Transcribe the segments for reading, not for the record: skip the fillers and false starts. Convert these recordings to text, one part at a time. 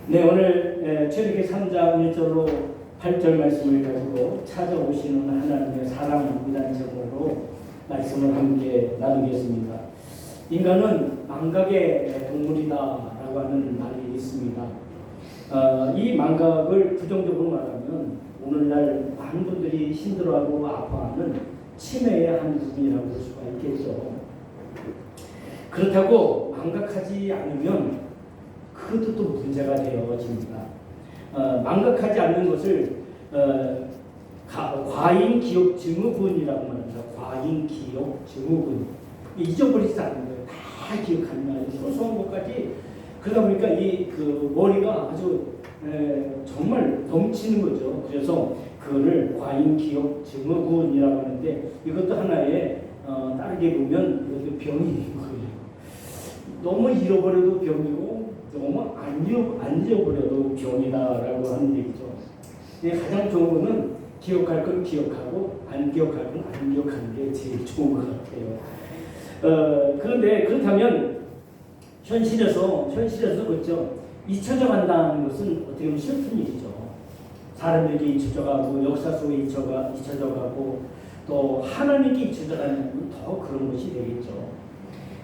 네, 오늘 출애굽기 3장 1절로 8절 말씀을 가지고 찾아오시는 하나님의 사랑이라는 제목으로 말씀을 함께 나누겠습니다. 인간은 망각의 동물이다라고 하는 말이 있습니다. 이 망각을 부정적으로 말하면 오늘날 많은 분들이 힘들어하고 아파하는 치매의 한 부분이라고 볼 수가 있겠죠. 그렇다고 망각하지 않으면 그것도 또 문제가 되어집니다. 망각하지 않는 것을 과잉 기억 증후군이라고 말합니다. 과잉 기억 증후군. 잊어버리지 않는 거예요. 다 기억하는 거예요. 소소한 것까지. 그러다 보니까 그 머리가 아주 정말 넘치는 거죠. 그래서 그거를 과잉 기억 증후군이라고 하는데 이것도 하나의 다르게 보면 이것도 병인 거예요. 너무 잃어버려도 병이고 너무 안 잊어버려도 병이다라고 하는 얘기죠. 가장 좋은 거는 기억할 건 기억하고 안 기억할 건 안 기억하는 게 제일 좋은 것 같아요. 그런데 그렇다면 현실에서 그렇죠. 잊혀져 간다는 것은 어떻게 보면 슬픈 일이죠. 사람에게 잊혀져 가고 역사 속에 잊혀져 가고 또 하나님께 잊혀져 가는 건 더 그런 것이 되겠죠.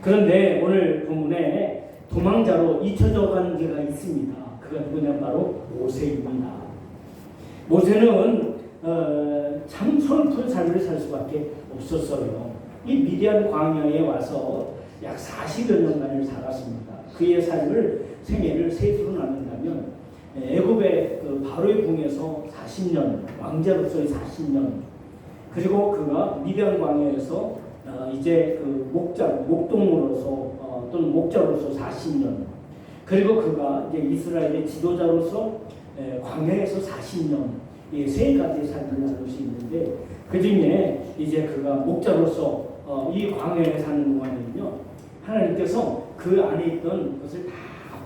그런데 오늘 본문에 도망자로 잊혀져 간 자가 있습니다. 그가 누구냐 바로 모세입니다. 모세는 참 슬픈 삶을 살 수밖에 없었어요. 이 미디안 광야에 와서 약 40여 년간을 살았습니다. 그의 삶을 생애를 셋으로 나눈다면 애굽의 바로의 궁에서 40년, 왕자로서의 40년, 그리고 그가 미디안 광야에서 이제 목동으로서 또는 목자로서 40년, 그리고 그가 이제 이스라엘의 지도자로서 광야에서 40년, 이 세 가지의 삶을 나눌 수 있는데 그 중에 이제 그가 목자로서 이 광야에 사는 동안에는요, 하나님께서 그 안에 있던 것을 다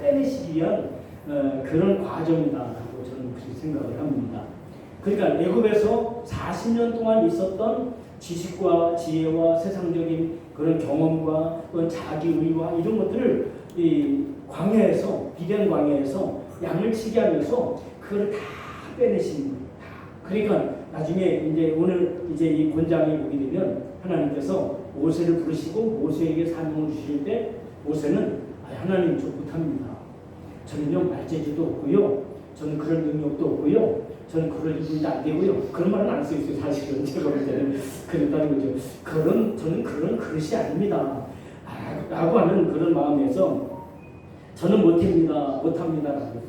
빼내시기 위한 그런 과정이다라고 저는 그렇게 생각을 합니다. 그러니까 애굽에서 40년 동안 있었던 지식과 지혜와 세상적인 그런 경험과 또는 자기의와 이런 것들을 이 광야에서, 비단 광야에서 양을 치게 하면서 그걸 다 빼내신 거예요. 그러니까 나중에 이제 오늘 이제 이 본장에 보게 되면 하나님께서 모세를 부르시고 모세에게 사명을 주실 때 모세는 하나님 저 못합니다. 저는요 말재주도 없고요. 저는 그런 능력도 없고요. 저는 그럴 일도 안 되고요. 그런 말은 안 써 있어요. 사실은 제가 볼 때는 그랬다는 거죠. 저는 그런 그릇이 아닙니다. 라고 하는 그런 마음에서 저는 못합니다라고 했어요.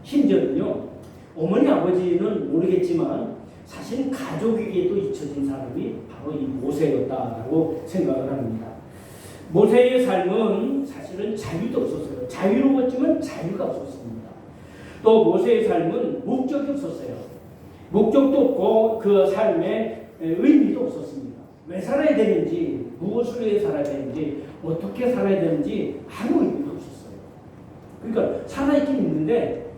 심지어는요 어머니 아버지는 모르겠지만 사실 가족에게도 잊혀진 사람이 바로 이 모세였다라고 생각을 합니다. 모세의 삶은 사실은 자유도 없었어요. 자유로웠지만 자유가 없었습니다. 또 모세의 삶은 목적이 없었어요. 목적도 없고 그 삶에 의미도 없었습니다. 왜 살아야 되는지, 무엇을 위해 살아야 되는지, 어떻게 살아야 되는지 아무 의미가 없었어요. 그러니까 살아있긴 있는데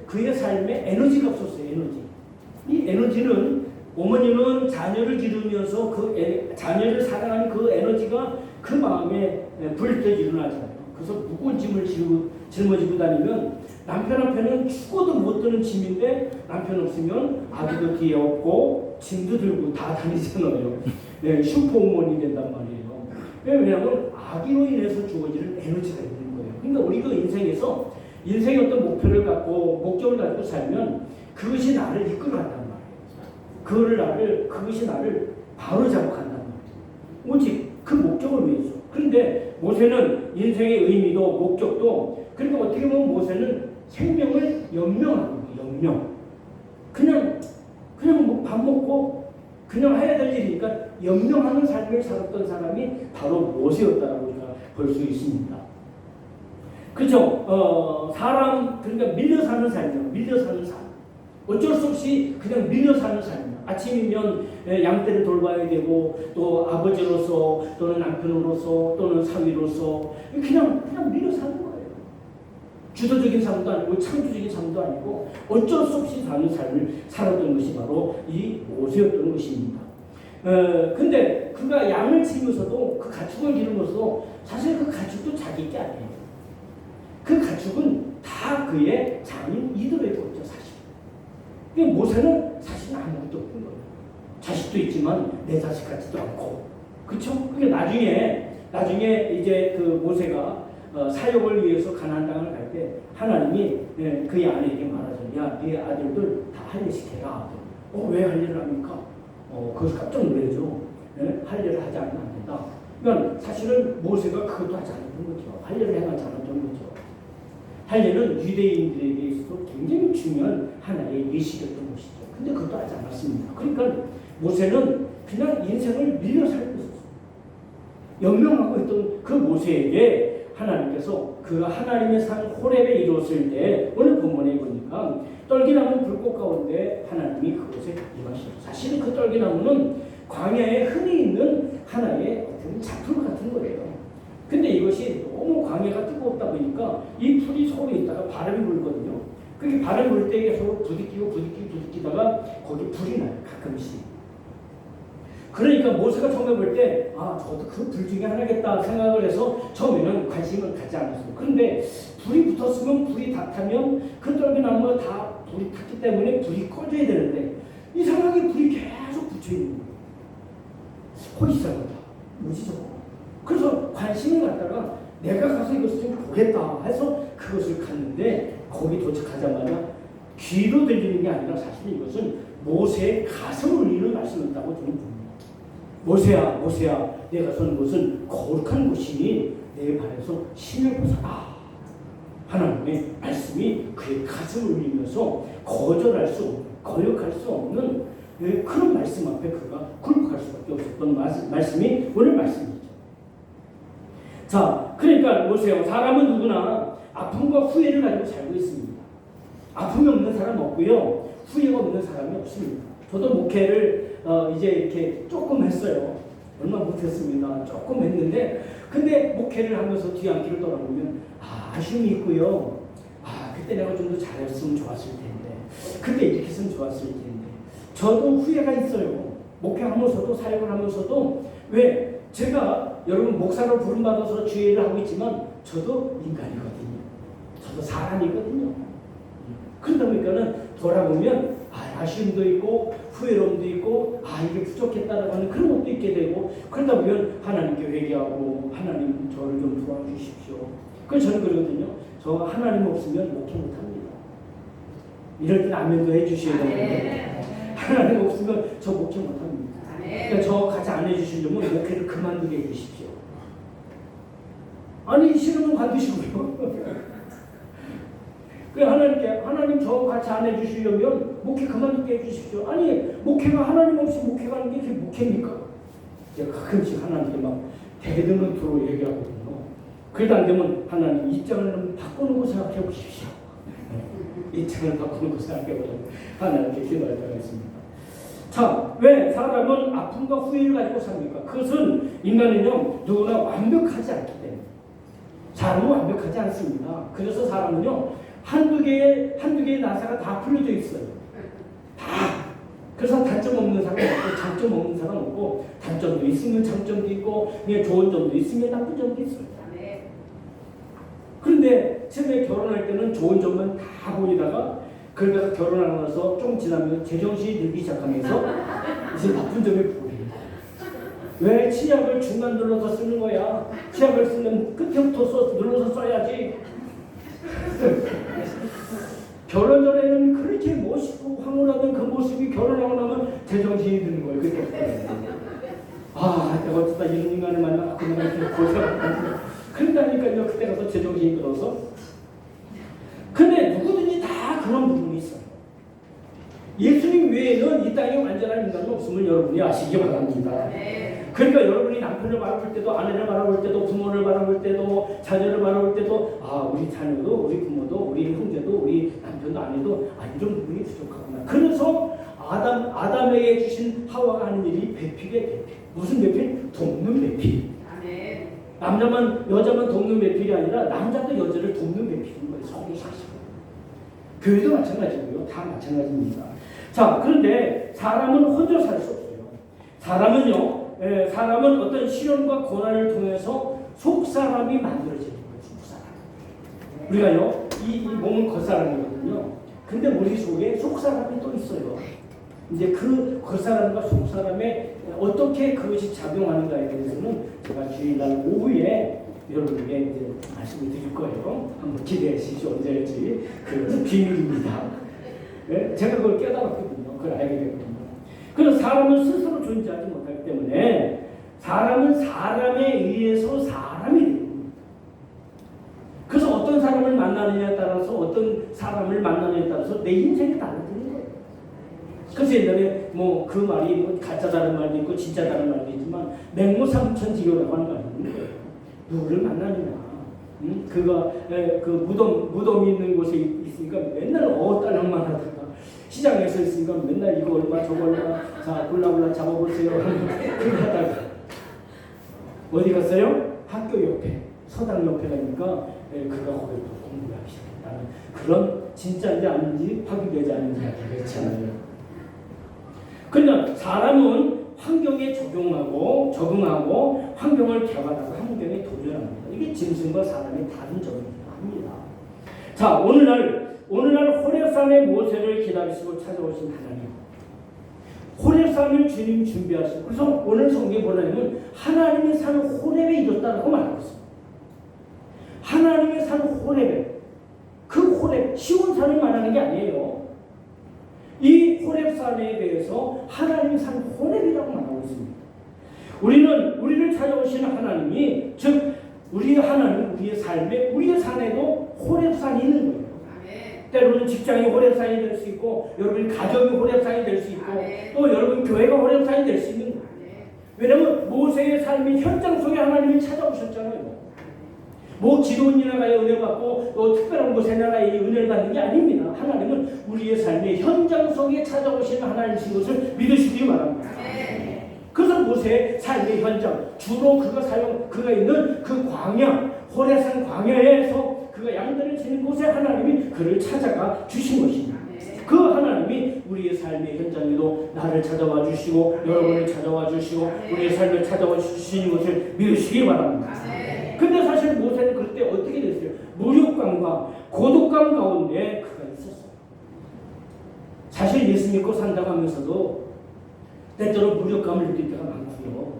그의 삶에 에너지가 없었어요. 이 에너지는 어머니는 자녀를 기르면서 그 자녀를 사랑하는 그 에너지가 그 마음에 불때져 일어나잖아요. 그래서 무거운 짐을 짊어지고 다니면 남편 앞에는 죽어도 못 드는 짐인데 남편 없으면 아기도 뒤에 없고 짐도 들고 다 다니잖아요. 네, 슈퍼우먼이 된단 말이에요. 왜냐하면 아기로 인해서 주어지는 에너지가 있는 거예요. 그러니까 우리도 인생에서 인생의 어떤 목표를 갖고 목적을 가지고 살면 그것이 나를 이끌어간단 말이에요. 그것이 나를 바로 잡아간단 말이에요. 오직 그 목적을 위해서. 그런데 모세는 인생의 의미도 목적도, 그러니까 어떻게 보면 모세는 생명을 연명하는 거예요. 연명. 그냥 뭐 밥 먹고 그냥 해야 될 일이니까 연명하는 삶을 살았던 사람이 바로 모세였다라고 우리가 볼 수 있습니다. 그렇죠. 그러니까 밀려 사는 삶이에요. 밀려 사는 삶. 어쩔 수 없이 그냥 밀려 사는 삶이에요. 아침이면 양떼를 돌봐야 되고 또 아버지로서 또는 남편으로서 또는 사위로서 그냥 밀려 사는 거예요. 주도적인 삶도 아니고 창조적인 삶도 아니고 어쩔 수 없이 사는 삶을 살았던 것이 바로 이 모세였던 것입니다. 근데 그가 양을 치면서도 그 가축을 기르면서도 사실 그 가축도 자기 게 아니에요. 그 가축은 다 그의 장인 이들의 거죠, 사실. 그러니까 모세는 사실 아무것도 없는 거예요. 자식도 있지만 내 자식 같지도 않고, 그렇죠? 그러니까 나중에 이제 그 모세가 사역을 위해서 가나안 땅을 갈 때 하나님이 그의 아내에게 말하죠. 야, 네 아들들 다 할례시켜라. 왜 할례를 합니까? 그것을 깜짝 놀라죠. 할례를 하지 않으면 안 된다. 그러니까 사실은 모세가 그것도 하지 않았던 거죠. 할례를 행하지 않았던 거죠. 할례는 유대인들에게 있어서 굉장히 중요한 하나의 예식이었던 것이죠. 근데 그것도 하지 않았습니다. 그러니까 모세는 그냥 인생을 밀려 살고 있었어요. 연명하고 있던 그 모세에게 하나님께서 그 하나님의 산 호렙에 이루었을 때 오늘 본문에 보니까 떨기나무 불꽃 가운데 하나님이 그곳에 임하셨어요. 사실은 그 떨기나무는 광야에 흔히 있는 하나의 어떤 작품 같은 거예요. 근데 이것이 너무 광야가 뜨겁다 보니까 이 풀이 서로 있다가 바람이 불거든요. 그게 바람이 불 때 서로 부딪히다가 거기 불이 나요, 가끔씩. 그러니까 모세가 처음에 볼 때 저도 그 불 중에 하나겠다 생각을 해서 처음에는 관심을 갖지 않았어요. 그런데 불이 붙었으면, 불이 다 타면 그 떨기나무가 다 불이 탔기 때문에 불이 꺼져야 되는데 이상하게 불이 계속 붙여있는 거예요. 이상하다. 뭐지 저거? 그래서 관심을 갖다가 내가 가서 이것을 좀 보겠다 해서 그것을 갔는데 거기 도착하자마자 귀로 들리는 게 아니라 사실 이것은 모세의 가슴을 울리는 말씀이었다고 저는 봅니다. 모세야, 모세야, 내가 서는 곳은 거룩한 곳이니 내 발에서 신을 벗어라. 하나님의 말씀이 그의 가슴을 울리면서 거절할 수 없는, 거역할 수 없는 그런 말씀 앞에 그가 굴복할 수밖에 없었던 말씀이 오늘 말씀이죠. 자, 그러니까 보세요. 사람은 누구나 아픔과 후회를 가지고 살고 있습니다. 아픔이 없는 사람 없고요. 후회가 없는 사람이 없습니다. 저도 목회를 이제 이렇게 조금 했어요. 얼마 못했습니다. 조금 했는데, 근데 목회를 하면서 뒤안길을 돌아보면 아쉬움이 있고요. 그때 내가 좀 더 잘했으면 좋았을 텐데, 그때 이렇게 했으면 좋았을 텐데. 저도 후회가 있어요. 목회하면서도 사역을 하면서도 왜 제가 여러분 목사로 부름받아서 주의를 하고 있지만 저도 인간이거든요. 저도 사람이거든요. 그러다 보니까는 돌아보면 아쉬움도 있고 후회로움도 있고 이게 부족했다라고 하는 그런 것도 있게 되고, 그러다 보면 하나님께 회개하고 하나님 저를 좀 도와주십시오. 그래서 저는 그러거든요. 저 하나님 없으면 목회 못합니다. 이럴 때는 아멘도 해주셔야 되는데 하나님 없으면 저 목회 못합니다. 그러니까 저 같이 안 해주시려면 목회를 그만두게 해주십시오. 아니 싫으면 관두시고요. 그 하나님 저 같이 안 해주시려면 목회 그만두게 해주십시오. 아니 목회가 하나님 없이 목회가 하는 게 그게 목회입니까? 제가 가끔씩 하나님께 막 대드문트로 얘기하거든요. 그래도 안 되면 하나님 입장을 바꾸는 거 생각해 보십시오. 입장을 바꾸는 거 생각해 보면 하나님께 기도할 때가 있습니다. 자, 왜 사람은 아픔과 후회를 가지고 삽니까? 그것은 인간은요 누구나 완벽하지 않기 때문에. 사람은 완벽하지 않습니다. 그래서 사람은요 한두 개의 나사가 다 풀려져 있어요. 다. 그래서 단점 없는 사람 없고 장점 없는 사람 없고, 단점도 있으면 장점도 있고 좋은 점도 있으면 나쁜 점도 있어요. 그런데 처음에 결혼할 때는 좋은 점만 다 보이다가 그러다가 결혼하고 나서 좀 지나면 제정신이 들기 시작하면서 이제 나쁜 점을 보여요. 왜 치약을 중간 눌러서 쓰는 거야? 치약을 쓰면 끝부터 눌러서 써야지. 결혼 전에는 그렇게 멋있고 황홀하던 그 모습이 결혼하고 나면 제정신이 드는 거예요. 그때 내가 어쩌다 이런 인간을 만나고 내가 이렇게 고생하고 그런다니까요. 그때 가서 제정신이 들어서. 근데 누구든지 다 그런 부분이 있어요. 예수님 외에는 이 땅에 완전한 인간은 없음을 여러분이 아시기 바랍니다. 그러니까 여러분이 남편을 바라볼 때도, 아내를 바라볼 때도, 부모를 바라볼 때도, 자녀를 바라볼 때도 우리 자녀도, 우리 부모도, 우리 형제도, 우리 남편도, 아내도 이런 부분이 부족하구나. 그래서 아담에게 주신 하와가 하는 일이 배필이에요. 배필. 무슨 배필? 돕는 배필. 여자만 돕는 배필이 아니라 남자도 여자를 돕는 배필인 거예요. 성경 사실. 교회도 마찬가지고요. 다 마찬가지입니다. 자, 그런데 사람은 혼자 살 수 없어요. 사람은 어떤 시련과 고난을 통해서 속사람이 만들어지는 거예요. 속사람. 우리가요, 이 몸은 겉사람이거든요. 근데 우리 속에 속사람이 또 있어요. 이제 그 겉사람과 속사람에 어떻게 그것이 작용하는가에 대해서는 제가 주일날 오후에 여러분에게 이제 말씀을 드릴 거예요. 한번 기대해 주시죠. 언제일지. 그 비밀입니다. 네? 제가 그걸 깨달았거든요. 그걸 알게 됐거든요. 그래서 사람은 스스로 존재하지 못하기 때문에 사람은 사람에 의해서 사람이 됩니다. 그래서 어떤 사람을 만나느냐에 따라서 어떤 사람을 만나느냐에 따라서 내 인생이 달라지는 거예요. 그래서 옛날에 뭐 그 말이 뭐 가짜다는 말도 있고 진짜다는 말도 있지만 맹모삼천지교라고 하는 말이 있는 거예요. 누구를 만나느냐. 그가 그 무덤이 있는 곳에 있으니까 맨날 딸랑만 하다가 시장에서 있으니까 맨날 이거 얼마 저거 얼마 자 골라골라 잡아보세요. 그렇게 하다가 어디 갔어요? 학교 옆에 서당 옆에 가니까 그가 거기 또 공부하기 시작했다는 그런 진짜인지 아닌지 확인되지 않는 이야기가 그렇잖아요. 그러나 사람은 환경에 적응하고 환경을 개발하고 환경에 도전합니다. 이게 짐승과 사람의 다른 점이기도 합니다. 자, 오늘날 호렙산의 모세를 기다리시고 찾아오신 하나님. 호렙산을 주님 준비하시고 그래서 오늘 성경에 보려면 하나님의 산 호렙에 이뤘다고 말하고 있습니다. 하나님의 산 호렙에 그 호렙 쉬운 산을 말하는 게 아니에요. 이 호렙산에 대해서 하나님의 산 호렙이라고 말하고 있습니다. 우리를 찾아오시는 하나님이 즉 우리의 하나님 우리의 삶에 우리의 산에도 호렙산이 있는 거예요. 때로는 직장이 호렙산이 될 수 있고 여러분 가정이 호렙산이 될 수 있고 또 여러분 교회가 호렙산이 될 수 있는 거예요. 왜냐하면 모세의 삶의 현장 속에 하나님이 찾아오셨잖아요. 뭐 기도원이나 가야 은혜 받고 또 특별한 곳에 나가야 은혜를 받는 게 아닙니다. 하나님은 우리의 삶의 현장 속에 찾아오시는 하나님이신 것을 믿으시기 바랍니다. 그래서 모세의 삶의 현장 주로 그가 있는 그 광야 호렙산 광야에서 그가 양들을 치는 곳에 하나님이 그를 찾아가 주신 것입니다. 그 하나님이 우리의 삶의 현장에도 나를 찾아와 주시고 여러분을 찾아와 주시고 우리의 삶을 찾아와 주시는 것을 믿으시기 바랍니다. 근데 사실 모세는 그때 어떻게 됐어요? 무력감과 고독감 가운데 그가 있었어요. 사실 예수 믿고 산다고 하면서도 때때로 무력감을 느낄 때가 많고요.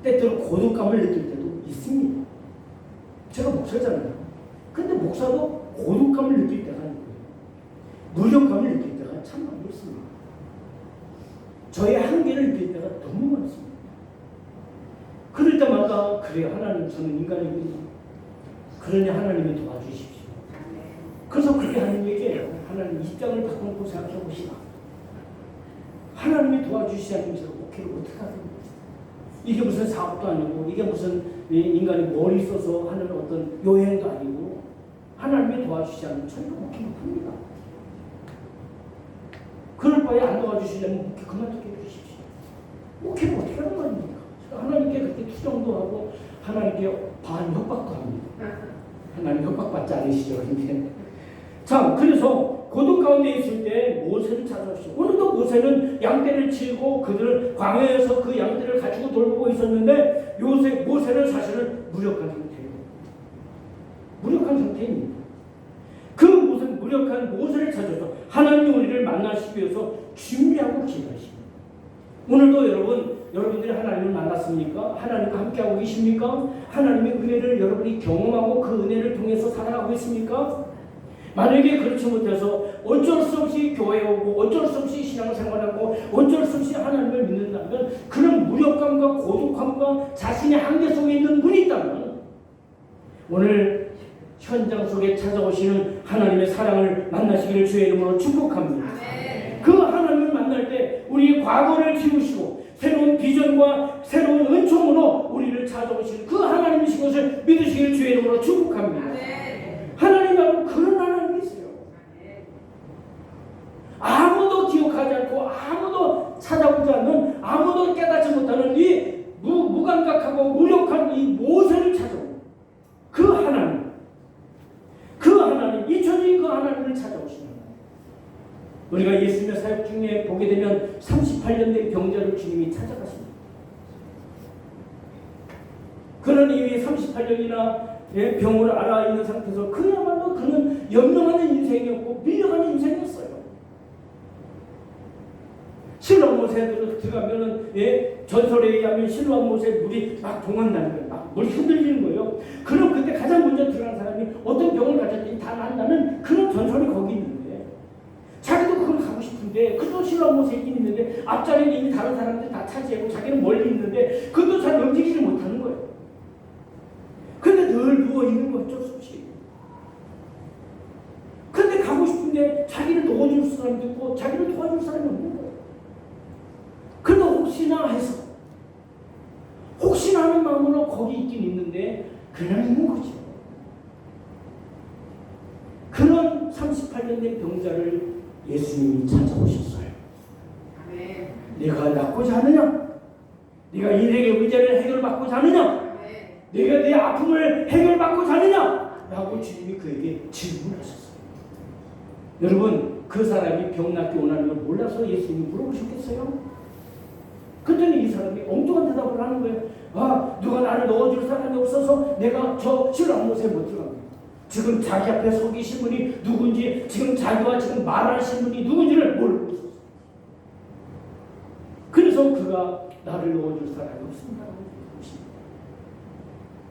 때때로 고독감을 느낄 때도 있습니다. 제가 목사잖아요. 근데 목사도 고독감을 느낄 때가 있고요. 무력감을 느낄 때가 참 많이 있습니다. 저의 한계를 느낄 때가 너무 많습니다. 그럴 때마다 그래요. 하나님 저는 인간입니다. 그러니 하나님이 도와주십시오. 그래서 그렇게 하나님에게 하나님 입장을 바꿔놓고 생각해 보시라. 하나님이 도와주시지 않으면 제가 목회를 어떻게 하겠습니까? 이게 무슨 사업도 아니고 이게 무슨 인간이 머리 써서 하는 어떤 요행도 아니고 하나님이 도와주시지 않으면 저희가 목회 못합니다. 그럴 바에 안 도와주시려면 목회 그만두게 해주십시오. 목회를 어떻게 하는 말입니까? 하나님께 그렇게 투정도 하고 하나님께 반협박도 합니다. 하나님 협박받지 않으시죠. 그런데 자, 그래서 고독 가운데 있을 때 모세를 찾아오시고 오늘도 모세는 양떼를 치고 그들을 광야에서 그 양떼를 가지고 돌보고 있었는데 모세는 사실은 무력한 상태예요. 무력한 상태입니다. 그 무력한 모세를 찾아서 하나님이 우리를 만나시기 위해서 준비하고 기다리십니다. 오늘도 여러분들이 하나님을 만났습니까? 하나님과 함께하고 계십니까? 하나님의 은혜를 여러분이 경험하고 그 은혜를 통해서 살아가고 있습니까? 만약에 그렇지 못해서 어쩔 수 없이 교회에 오고 어쩔 수 없이 신앙생활하고 어쩔 수 없이 하나님을 믿는다면 그런 무력감과 고독함과 자신의 한계 속에 있는 분이 있다면 오늘 현장 속에 찾아오시는 하나님의 사랑을 만나시기를 주의 이름으로 축복합니다. 그 하나님을 만날 때 우리의 과거를 지우시고 새로운 비전과 새로운 은총으로 우리를 찾아오시는 그 하나님이신 것을 믿으시기를 주의 이름으로 축복합니다. 하나님 바로 그런 하나님이세요. 아무도 기억하지 않고 아무도 찾아오지 않는 아무도 깨닫지 못하는 이 무감각하고 무력한 이 모세를 찾아오는 그 하나님 잊혀진 그 하나님을 찾아오시는 하나님. 우리가 예수님의 사역 중에 보게 되면 38년 된 병자를 주님이 찾아가십니다. 그는 이미 38년이나 병을 앓아 있는 상태에서 그야말로 그는 연명하는 인생이었고 밀려가는 인생이었어요. 실로암 못에 들어가면은 전설에 의하면 실로암 못에 물이 막 동한다는 거예요. 막 물이 흔들리는 거예요. 그럼 그때 가장 먼저 들어간 사람이 어떤 병을 가졌더니 다 난다는 그런 전설이 거기 있는데 자기도 그걸 가고 싶은데 그도 실로암 못에 있긴 있는데 앞자리는 이미 다른 사람들이 다 차지하고 자기는 멀리 있는데 그도 잘 움직이지 못하는 거예요. 근데 늘 누워있는 거 어쩔 수 없이. 근데 가고 싶은데 자기를 도와줄 사람도 있고 자기를 도와줄 사람이 없는 거예요. 그래도 혹시나 해서 혹시나 하는 마음으로 거기 있긴 있는데 그냥 있는 거죠. 그런 38년 된 병자를 예수님이 찾아오셨어요. 아멘. 네가 낫고자 하느냐? 네가 인생의 문제를 해결받고자 하느냐? 네가 네 아픔을 해결받고자 하느냐? 라고 주님이 그에게 질문하셨어요. 여러분, 그 사람이 병 낫기 원하는 걸 몰라서 예수님이 물어보셨겠어요? 그랬더니 이 사람이 엉뚱한 대답을 하는 거예요. 아, 누가 나를 넣어줄 사람이 없어서 내가 저 실로암 못에 못 들어갑니다. 지금 자기 앞에 서 계신 분이 누군지, 지금 자기와 지금 말하신 분이 누군지를 모르고 있었어요. 그래서 그가 나를 넣어줄 사람이 없습니다.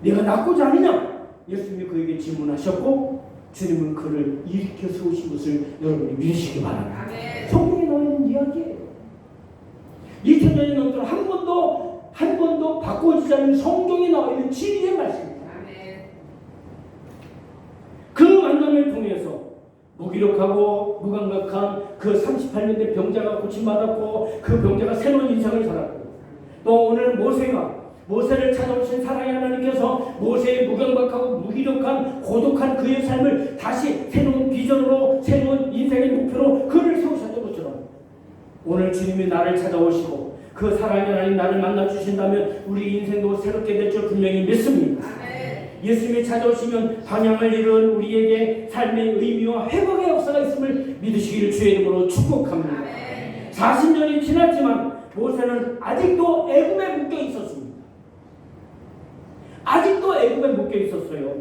네가 낫고자 하느냐? 예수님이 그에게 질문하셨고 주님은 그를 일으켜 세우신 것을 여러분이 믿으시기 바랍니다. 성경에 나와 있는 이야기예요. 2000년이 넘도록 한 번도 바꿔지지 않은 성경에 나와 있는 진리의 말씀입니다. 그 만남을 통해서 무기력하고 무감각한 그 38년 된 병자가 고침받았고 그 병자가 새로운 인생을 살았고 또 오늘 모세를 찾아오신 사랑의 하나님께서 모세의 무감각하고 무기력한 고독한 그의 삶을 다시 새로운 비전으로 새로운 인생의 목표로 그를 세우셨던 것처럼 오늘 주님이 나를 찾아오시고 그 사랑의 하나님 나를 만나주신다면 우리 인생도 새롭게 될 줄 분명히 믿습니다. 예수님이 찾아오시면 방향을 잃은 우리에게 삶의 의미와 회복의 역사가 있음을 믿으시기를 주의 이름으로 축복합니다. 40년이 지났지만 모세는 아직도 애굽에 묶여 있었습니다. 아직도 애굽에 묶여 있었어요.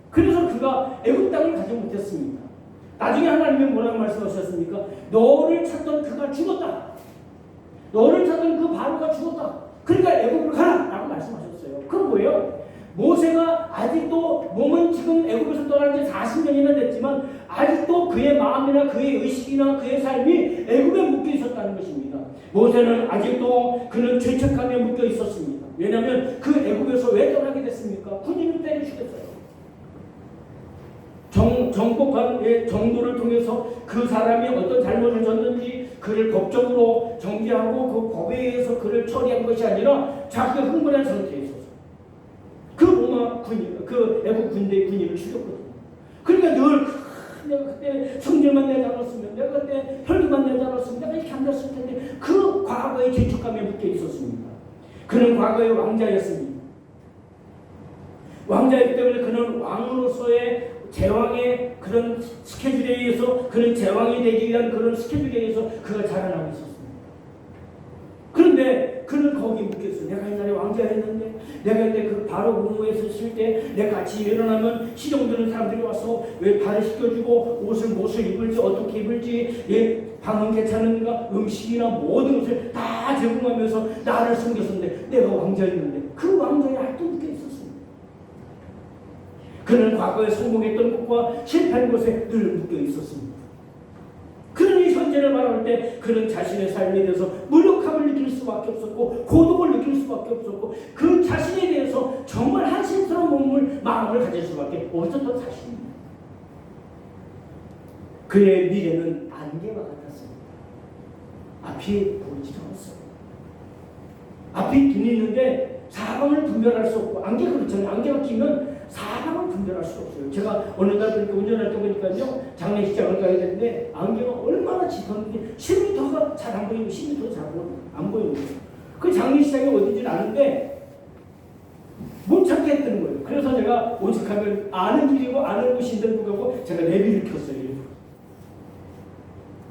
그래서 그가 애굽 땅을 가지 못했습니다. 나중에 하나님이 뭐라고 말씀하셨습니까? 너를 찾던 그가 죽었다. 너를 찾던 그 바로가 죽었다. 그러니까 애굽으로 가라! 라고 말씀하셨어요. 그건 뭐예요? 모세가 아직도 몸은 지금 애굽에서 떠난 지 40년이나 됐지만 아직도 그의 마음이나 그의 의식이나 그의 삶이 애굽에 묶여 있었다는 것입니다. 모세는 아직도 그는 죄책감에 묶여 있었습니다. 왜냐하면 그 애굽에서 왜 떠나게 됐습니까? 군인을 때려 죽였어요. 정복한 정도를 통해서 그 사람이 어떤 잘못을 졌는지 그를 법적으로 정죄하고 그 법에 의해서 그를 처리한 것이 아니라 자기가 흥분한 상태에 있어서 그 로마 군인, 그 애국 군대의 군인을 죽였거든요. 그러니까 늘 내가 그때 성질만 내지 않았으면, 내가 그때 혈기만 내지 않았으면 내가 이렇게 안 됐을 텐데 그 과거의 죄책감에 묶여 있었습니다. 그는 과거의 왕자였습니다. 왕자이기 때문에 그는 왕으로서의 제왕의 그런 스케줄에 의해서 그는 제왕이 되기 위한 그런 스케줄에 의해서 그가 자라나고 있었습니다. 그런데 그는 거기 묶였어요. 내가 옛날에 왕자였는데 내가 그때 그 바로 공무에서 있을 때 내가 같이 일어나면 시종드는 사람들이 와서 왜 발을 씻겨주고 옷을 입을지 어떻게 입을지 방은 괜찮은가 음식이나 모든 것을 다 제공하면서 나를 섬겼었는데 내가 왕자였는데 그 왕자의 아직도 묶여 있었습니다. 그는 과거에 성공했던 곳과 실패한 곳에 늘 묶여 있었습니다. 그러니 현재를 바라볼 때 그는 자신의 삶에 대해서 무력함을 느낄 수밖에 없었고 고독을 느낄 수밖에 없었고 그 자신에 대해서 정말 한심스러운 마음을 가질 수밖에 없었던 사실입니다. 그의 미래는 안개와 같았습니다. 앞이 보이지 않았어요. 앞이 눈이 있는데 사방을 분별할 수 없고 안개가 그렇잖아요. 안개가 끼면 사방을 분별할 수 없어요. 제가 어느 날 그렇게 운전할 때 보니까요, 장례식장을 가야 되는데 안개가 얼마나 짙었는지 10m가 잘 안 보이고 10m 잘 안 보이는 거예요. 그 장례식장이 어딘지는 아는데 못 찾겠다는 거예요. 그래서 제가 오죽하면 아는 길이고 아는 곳인데도 불구하고 제가 내비를 켰어요. 일부러.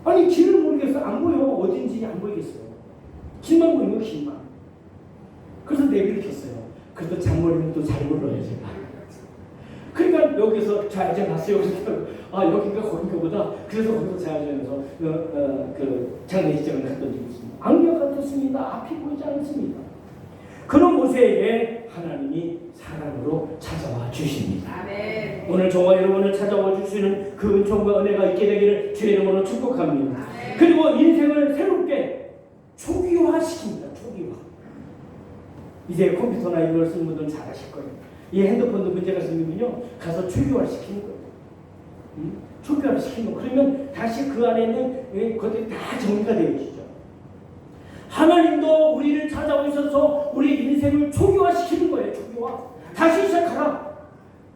아니 길을 모르겠어. 안 보여. 어딘지 안 보이겠어요. 길만 보이면 길만. 내비를 켰어요. 그래도 장모님은 또 잘 몰라요 제가. 그러니까 여기서 좌회전했어요. 아 여기가 거긴가 보다. 그래서 거기서 좌회전해서 그 장례식장을 갔던 적이 있습니다. 악녀 같았습니다. 앞이 보이지 않습니다. 그런 모세에게 하나님이 사랑으로 찾아와 주십니다. 아멘. 오늘 저와 여러분을 찾아와 주시는 그 은총과 은혜가 있게 되기를 주의 이름으로 축복합니다. 아멘. 그리고 인생을 새롭게 초기화시킵니다. 초기화. 이제 컴퓨터나 이런 걸 쓰는 분들은 잘 아실 거예요. 이 핸드폰도 문제가 생기면요 가서 초기화를 시키는 거예요. 초기화를 시키는 거. 그러면 다시 그 안에 있는 것들이 다 정리가 되어지죠. 하나님도 우리를 찾아오셔서 우리 인생을 초기화시키는 거예요. 초기화. 다시 시작하라.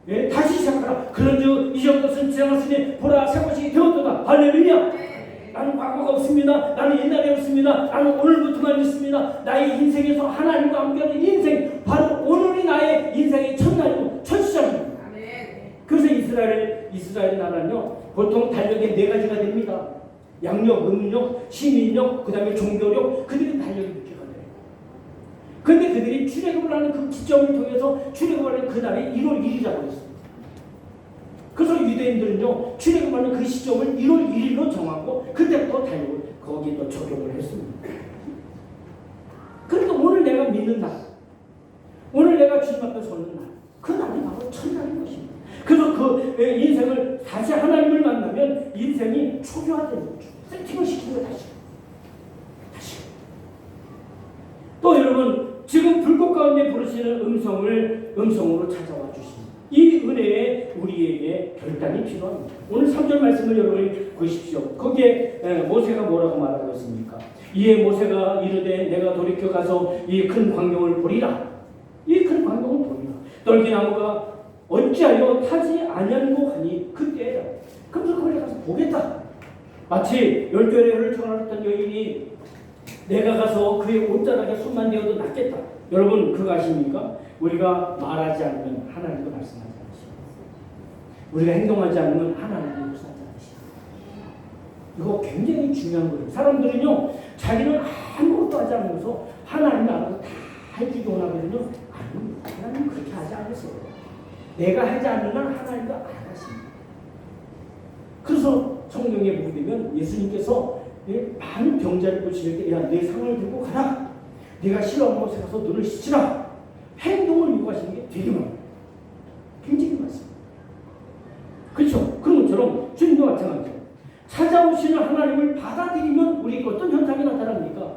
예, 다시 시작하라. 그런즉 이전 것은 지나갔으니 보라 새 것이 되었도다. 할렐루야. 나는 과거가 없습니다. 나는 옛날에 없습니다. 나는 오늘부터만 있습니다. 나의 인생에서 하나님과 함께하는 인생, 바로 오늘이 나의 인생의 첫날이고 첫 시작입니다. 그래서 이스라엘 나라는요 보통 달력에 4가지가 됩니다. 양력, 음력, 시민력, 그 다음에 종교력. 그들이 달력이 이렇게 가요. 그런데 그들이 출애굽을 하는 그 기점을 통해서 출애굽을 하는 그날이 1월 1일이라고 했습니다. 그래서 유대인들은요 출애굽하는 그 시점을 1월 1일로 정하고 그때부터 달력을 거기에 또 적용을 했습니다. 그러니까 오늘 내가 믿는 날, 오늘 내가 주님 앞에 서는 날, 그 날이 바로 첫날인 것입니다. 그래서 그 인생을 다시 하나님을 만나면 인생이 초기화되는 거죠. 세팅을 시키는 거 다시. 또 여러분 지금 불꽃 가운데 부르시는 음성으로 찾아와 주십니다. 이 은혜에 우리에게 결단이 필요합니다. 오늘 3절 말씀을 여러분이 보십시오. 거기에 모세가 뭐라고 말하고 있습니까? 이에 모세가 이르되 내가 돌이켜 가서 이 큰 광경을 보리라. 이 큰 광경을 보리라. 떨기나무가 어찌하여 타지 아니하고 하니 그때라. 그래서 거기 가서 보겠다. 마치 12알의 혀를 청하였던 여인이 내가 가서 그의 옷자락에 손만 대어도 낫겠다. 여러분 그거 아십니까? 우리가 말하지 않으면 하나님도 말씀하지 않으시고 우리가 행동하지 않으면 하나님도 역사하지 않으시고 이거 굉장히 중요한 거예요. 사람들은요 자기는 아무것도 하지 않으면서 하나님이 알아서 다 해주기 원하거든요. 아닙니다. 하나님은 그렇게 하지 않으세요. 내가 하지 않는 한 하나님도 안 하십니다. 그래서 성경에 보게 되면 예수님께서 많은 병자를 고칠 때 야 내 상을 들고 가라. 네가 시로암 못에 가서 눈을 씻으라. 행동을 요구하시는 게 되게 많아요. 굉장히 많습니다. 그렇죠? 그런 것처럼 주님도 마찬가지죠. 찾아오시는 하나님을 받아들이면 우리에게 어떤 현상이 나타납니까?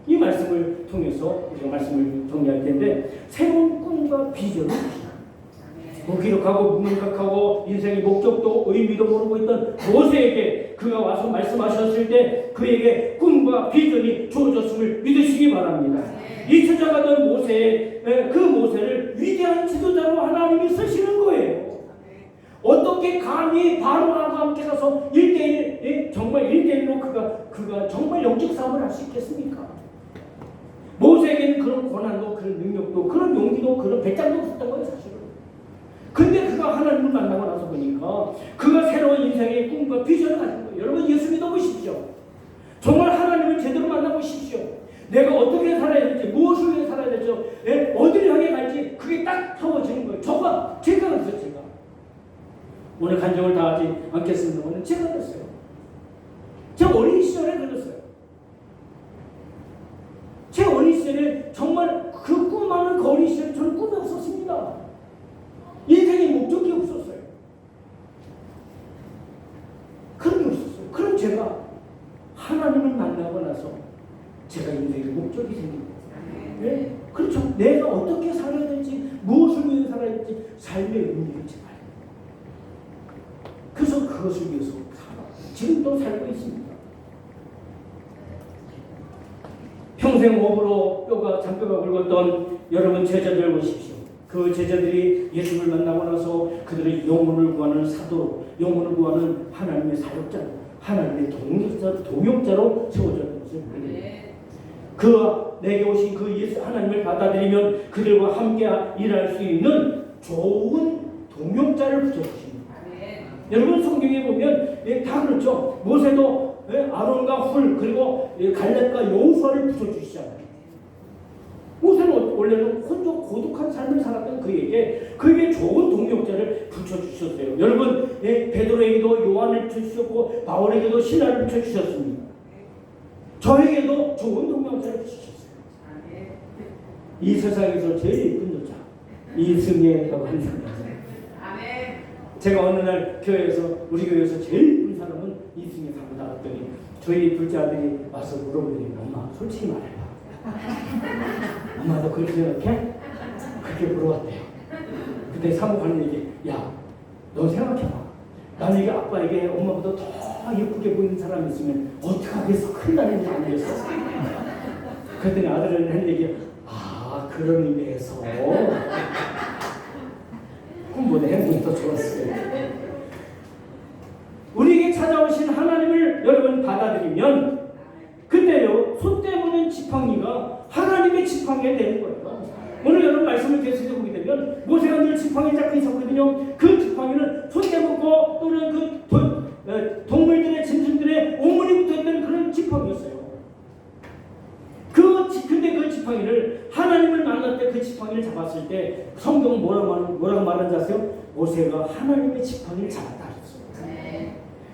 이 말씀을 통해서 우리가 말씀을 정리할 텐데 새로운 꿈과 비전을 주시다. 무기력하고 무명각하고 인생의 목적도 의미도 모르고 있던 모세에게 그가 와서 말씀하셨을 때 그에게 꿈과 비전이 주어졌음을 믿으시기 바랍니다. 잊혀져가던 그 모세를 위대한 지도자로 하나님이 쓰시는 거예요. 어떻게 감히 바로와 함께 가서 1대1 정말 1대1로 그가 정말 영적 싸움을 할 수 있겠습니까? 모세에게는 그런 권한도 그런 능력도 그런 용기도 그런 배짱도 없었던 거예요 사실은. 근데 그가 하나님을 만나고 나서 보니까 그가 새로운 인생의 꿈과 비전을 가진 거예요. 여러분 예수 믿어보십시오. 정말 하나님을 제대로 만나보십시오. 내가 어떻게 살아야 될지 무엇을 위해 살아야 될지 어디를 향해 갈지 그게 딱 세워지는 거예요. 제가 그랬어요. 제가 오늘 간증을 다 하지 않겠습니다만 제가 그랬어요. 제 어린 시절에 그랬어요. 제 어린 시절에 정말 그 꿈하는 그 어린 시절에 저는 꿈이 없었습니다. 인생의 목적이 없었어요. 그런 게 없었어요. 그럼 제가 하나님을 만나고 나서 제가 인생의 목적이 생깁니다. 네? 그렇죠. 내가 어떻게 살아야 될지 무엇을 위해 살아야 될지 삶의 의미를 제가 그래서 그것을 위해서 지금도 살고 있습니다. 평생 호흡으로 잔뼈가 굵었던 여러분 제자들 보십시오. 그 제자들이 예수를 만나고 나서 그들의 영혼을 구하는 사도, 영혼을 구하는 하나님의 사역자로, 하나님의 동역자로 세워졌는 것을 보게 됩니다. 그 내게 오신 그 예수 하나님을 받아들이면 그들과 함께 일할 수 있는 좋은 동역자를 붙여주십니다. 여러분 성경에 보면 다 그렇죠. 모세도 아론과 훌 그리고 갈렙과 여호수아를 붙여주시잖아요. 모세는 원래는 혼자 고독한 삶을 살았던 그에게 좋은 동력자를 붙여주셨어요. 여러분, 베드로에게도 요한을 붙여주셨고 바울에게도 신라를 붙여주셨습니다. 저에게도 좋은 동력자를 주셨어요. 이 세상에서 제일 예쁜 여자 이승혜라고 하는 사람이에요. 제가 어느 날 우리 교회에서 제일 예쁜 사람은 이승혜 하고 나갔더니 저희 둘째 아들이 와서 물어보더니 엄마 솔직히 말해봐. 엄마도 그렇게 생각해? 그렇게 물어봤대요. 그때 사모하는 얘기, 야, 너 생각해봐. 나는 아빠에게 엄마보다 더 예쁘게 보이는 사람이 있으면 어떻게 하겠어? 큰일 나는 게 아니었어. 그랬더니 아들은 하는 얘기, 그런 의미에서 꿈보다 행동이 더 좋았어요. 우리에게 찾아오신 하나님을 여러분 받아들이면 그때요 손 떼보는 지팡이가 하나님의 지팡이가 되는 거예요. 오늘 여러분 말씀을 계속해 보게 되면 모세가 늘 지팡이 잡고 있었거든요. 그 지팡이는 손 떼먹고 또는 그 동물들의 짐승들의 오물이 붙어있던 그런 지팡이였어요. 근데 그 지팡이를 하나님을 만날 때 그 지팡이를 잡았을 때 성경은 뭐라고 말하는지 아세요? 모세가 하나님의 지팡이를 잡았다 하셨어요.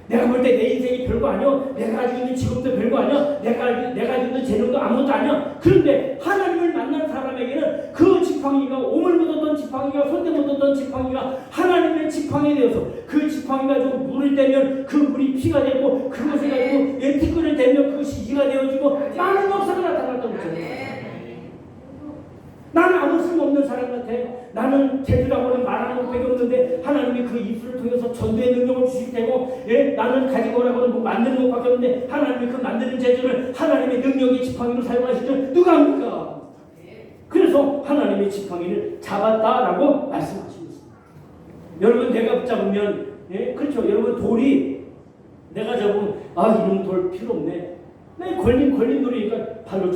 내가 볼 때 내 인생이 별거 아니야. 내가 가지고 있는 직업도 별거 아니야. 내가 가지고 있는 재능도 아무것도 아니야. 그런데 하나님을 만난 사람에게는 그 지팡이가 오물 묻었던 지팡이가 손대 묻었던 지팡이가 하나님의 지팡이 되어서 그 지팡이 가지고 물을 떼면 그 물이 피가 되고 그것을 가지고 티끌을 대면 그것이 이가 되어지고 많은 역사가 나타났던 거잖아요. 나는 아무 쓸모없는 사람 같아. 나는 제주라고는 말하는 것밖에 없는데 하나님이 그 입술을 통해서 전도의 능력을 주실 테고 나는 가지고 오라고는 뭐 만드는 것밖에 없는데 하나님이 그 만드는 재주를 하나님의 능력의 지팡이로 사용하실 줄 누가 합니까? 그래서 하나님의 지팡이를 잡았다라고 말씀하시고 있습니다. 여러분 내가 붙잡으면 그렇죠. 여러분 돌이 내가 잡으면 이런 돌 필요 없네. 걸린 돌이니까 발로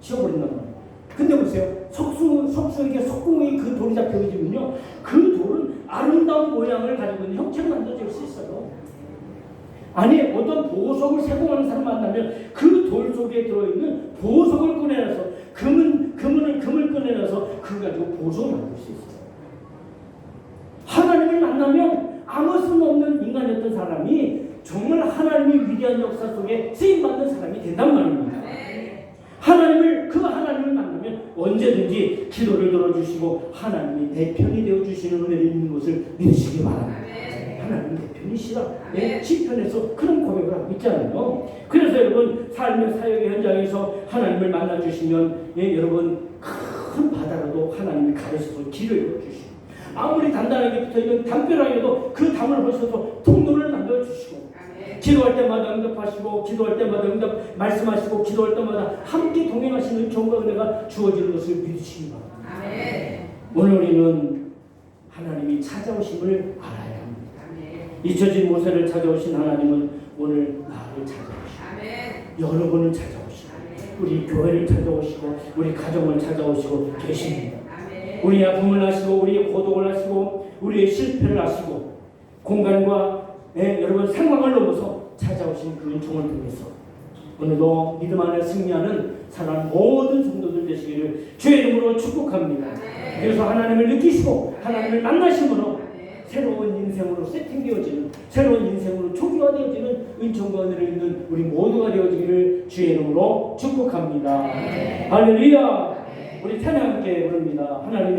치워버린단 말이에요. 근데 보세요. 석수에게 석궁에 그 돌이 잡혀지면요. 그 돌은 아름다운 모양을 가지고 있는 형체를 만들어질 수 있어요. 아니 어떤 보석을 세공하는 사람 만나면 그 돌 속에 들어있는 보석을 꺼내놔서 금을 꺼내놔서 그걸 가지고 보석을 만들 수 있어요. 하나님을 만나면 아무 쓸모없는 인간이었던 사람이 정말 하나님의 위대한 역사 속에 쓰임받는 사람이 된단 말입니다. 그 하나님을 만나면 언제든지 기도를 들어주시고 하나님이 내 편이 되어주시는 은혜를 있는 것을 믿으시기 바랍니다. 하나님이 내 편이시라. 시편에서 그런 고백을 하고 있잖아요. 그래서 여러분 삶의 사역의 현장에서 하나님을 만나주시면 여러분 큰 바다라도 하나님이 가르쳐서 길을 열어주시고 아무리 단단하게 붙어있는 담벼락에도 그 담을 벌써서 통로를 만들어주시고 기도할 때마다 응답하시고 기도할 때마다 말씀하시고 기도할 때마다 함께 동행하시는 정과 은혜가 주어지는 것을 믿으시기 바랍니다. 오늘 우리는 하나님이 찾아오심을 알아야 합니다. 잊혀진 모세를 찾아오신 하나님은 오늘 나를 찾아오시고 여러분을 찾아오시고 우리 교회를 찾아오시고 우리 가정을 찾아오시고 계십니다. 우리의 아픔을 아시고 우리의 고독을 아시고 우리의 실패를 아시고 공간과 여러분 상황을 넘어서 찾아오신 그 은총을 통해서 오늘도 믿음 안에 승리하는 사랑하는 모든 성도들 되시기를 주의 이름으로 축복합니다. 그래서 하나님을 느끼시고 하나님을 만나심으로 새로운 인생으로 세팅되어지는 새로운 인생으로 초기화되어지는 은총과 은혜를 있는 우리 모두가 되어지기를 주의 이름으로 축복합니다. 할렐루야. 우리 찬양 함께 부릅니다. 하나님의